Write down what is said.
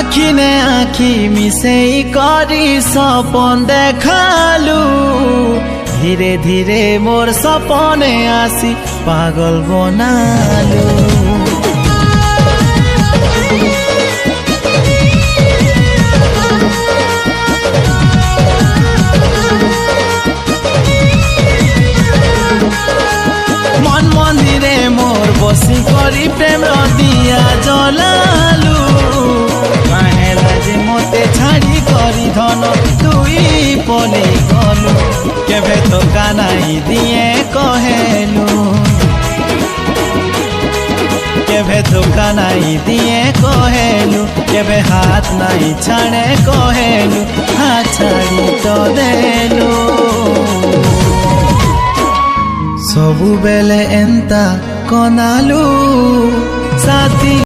आखिने आखि मिसेई करी सपन देखालु धीरे धीरे मोर सपने आसी पागल बनालु मन मंदिरे मोर बसी करी प्रेम दिया जलालु मते छाड़ी करी धन तुई पले गलु केबे तो कानाई दिए कहेलु केबे तो कानाई दिए कहेलु केबे हाथ नाई छाड़े कहेलु हाथ छाड़ी तो देलु सबु बेले एंता कनालु साथी।